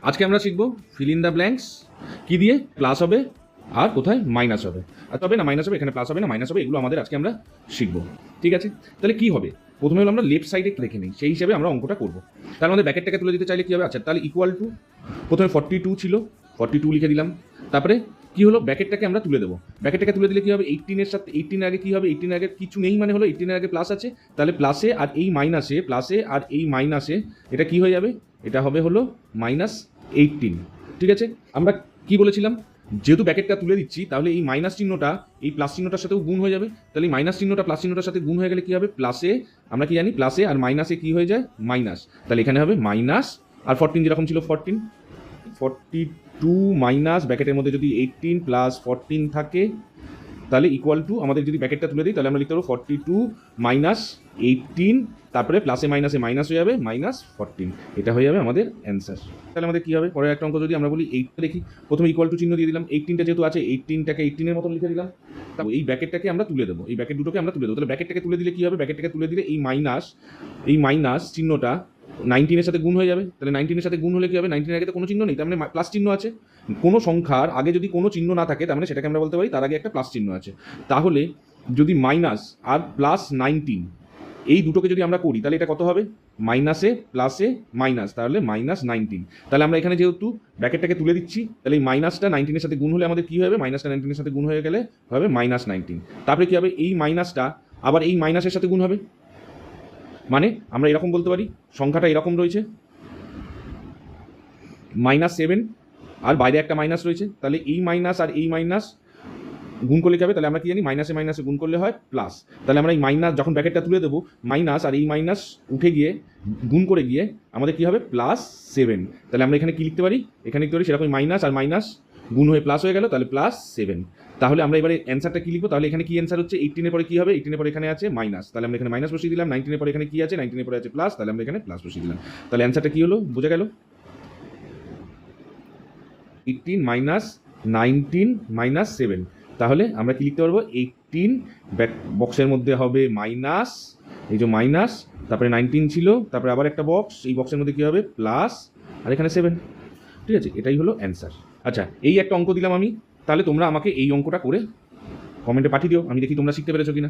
আজকে আমরা শিখবো ফিল ইন দ্য ব্ল্যাঙ্কস কি দিয়ে প্লাস হবে আর কোথায় মাইনাস হবে, আর তবে না মাইনাস হবে, এখানে প্লাস হবে না মাইনাস হবে, এগুলো আমাদের আজকে আমরা শিখবো। ঠিক আছে, তাহলে কি হবে? প্রথমে হলো আমরা লেফট সাইডে দেখে নিই, সেই হিসাবে আমরা অঙ্কটা করবো। তার মধ্যে ব্যাকেটটাকে তুলে দিতে চাইলে কী হবে? আচ্ছা, তাহলে ইকুয়াল টু, প্রথমে 42 ছিল, 42 লিখে দিলাম। তারপরে কি হলো? ব্যাকেটটাকে আমরা তুলে দেবো। ব্যাকেটটাকে তুলে দিলে কী হবে? 18 সাথে 18 আগে কী হবে? 18 আগে কিছু নেই, মানে হলো 18 আগে প্লাস আছে, তাহলে প্লাসে আর এই মাইনাসে, প্লাসে আর এই মাইনাসে এটা কি হয়ে যাবে? এটা হবে হলো -18। ঠিক আছে, আমরা কি বলেছিলাম? যেহেতু ব্যাকেটটা তুলে দিচ্ছি, তাহলে এই মাইনাস চিহ্নটা এই প্লাস চিহ্নটার সাথেও গুণ হয়ে যাবে। তাহলে এই মাইনাস চিহ্নটা প্লাস চিহ্নটার সাথে গুণ হয়ে গেলে কী হবে? প্লাসে, আমরা কি জানি, প্লাসে আর মাইনাসে কী হয়ে যায়? মাইনাস। তাহলে এখানে হবে মাইনাস, আর 14 যেরকম ছিল 42 মাইনাস ব্যাকেটের মধ্যে যদি 18 প্লাস 14 থাকে, তাহলে ইকুয়াল টু, আমাদের যদি ব্যাকেটটা তুলে দিই তাহলে আমরা লিখতে পারবো 42 মাইনাস 18, তারপরে প্লাসে মাইনাসে মাইনাস হয়ে যাবে -14। এটা হয়ে যাবে আমাদের অ্যান্সার। তাহলে আমাদের কী হবে? পরের একটা অঙ্ক যদি আমরা বলি 8 দেখি, প্রথমে ইকুয়াল টু চিহ্ন দিয়ে দিলাম, 18টা যেহেতু আছে 18টাকে 18-এর মতন লিখে দিলাম। তারপর এই ব্যাকেটটাকে আমরা তুলে দেবো, এই ব্যাকেট দুটোকে আমরা তুলে দেবো। তাহলে ব্যাকেটটাকে তুলে দিলে কী হবে? ব্যাকেটটাকে তুলে দিলে এই মাইনাস চিহ্নটা 19-এর সাথে গুণ হয়ে যাবে। তাহলে 19-এর সাথে গুণ হলে কী হবে? 19-এর আগে তো কোনো চিহ্ন নেই, তার মানে প্লাস চিহ্ন আছে। কোনো সংখ্যার আগে যদি কোনো চিহ্ন না থাকে, তার মানে সেটাকে আমরা বলতে পারি তার আগে একটা প্লাস চিহ্ন আছে। তাহলে যদি মাইনাস আর +19 এই দুটোকে যদি আমরা করি, তাহলে এটা কত হবে? মাইনাসে প্লাসে মাইনাস, তাহলে -19। তাহলে আমরা এখানে যেহেতু ব্র্যাকেটটাকে তুলে দিচ্ছি, তাহলে এই মাইনাসটা 19-এর সাথে গুণ হলে আমাদের কী হবে? মাইনাসটা 19-এর সাথে গুণ হয়ে গেলে হবে -19। তারপরে কী হবে? এই মাইনাসটা আবার এই মাইনাসের সাথে গুণ হবে, মানে আমরা এরকম বলতে পারি, সংখ্যাটা এরকম রয়েছে -7, আর বাইরে একটা মাইনাস রয়েছে। তাহলে এই মাইনাস আর এই মাইনাস গুণ করলে কী হবে? তাহলে আমরা কি জানি? মাইনাসে মাইনাসে গুণ করলে হয় প্লাস। তাহলে আমরা এই মাইনাস যখন ব্র্যাকেটটা তুলে দেবো, মাইনাস আর এই মাইনাস উঠে গিয়ে গুণ করে গিয়ে আমাদের কী হবে? +7। তাহলে আমরা এখানে কী লিখতে পারি? এখানে লিখতে পারি সেরকম মাইনাস আর মাইনাস গুণ হয়ে প্লাস হয়ে গেল, তাহলে +7। তাহলে আমরা এবারে অ্যান্সারটা কী লিখবো? তাহলে এখানে কি অ্যান্সার হচ্ছে? 18-এর পরে কী হবে? 18-এর পরে এখানে আছে মাইনাস, তাহলে আমরা এখানে মাইনাস বসিয়ে দিলাম। 19-এর পরে এখানে কী আছে? 19-এর পরে আছে প্লাস, তাহলে আমরা এখানে প্লাস বসিয়ে দিলাম। তাহলে অ্যান্সারটা কী হলো? বোঝা গেল? 18 মাইনাস 19 -7। তাহলে আমরা কি লিখতে পারবো? 18 বক্সের মধ্যে হবে মাইনাস, এই যে মাইনাস, তারপরে 19 ছিল, তারপরে আবার একটা বক্স, এই বক্সের মধ্যে কী হবে? প্লাস, আর এখানে 7। ঠিক আছে, এটাই হলো অ্যান্সার। আচ্ছা, এই একটা অঙ্ক দিলাম আমি, তাহলে তোমরা আমাকে এই অঙ্কটা করে কমেন্টে পাঠিয়ে দিও, আমি দেখি তোমরা শিখতে পেরেছো কিনা।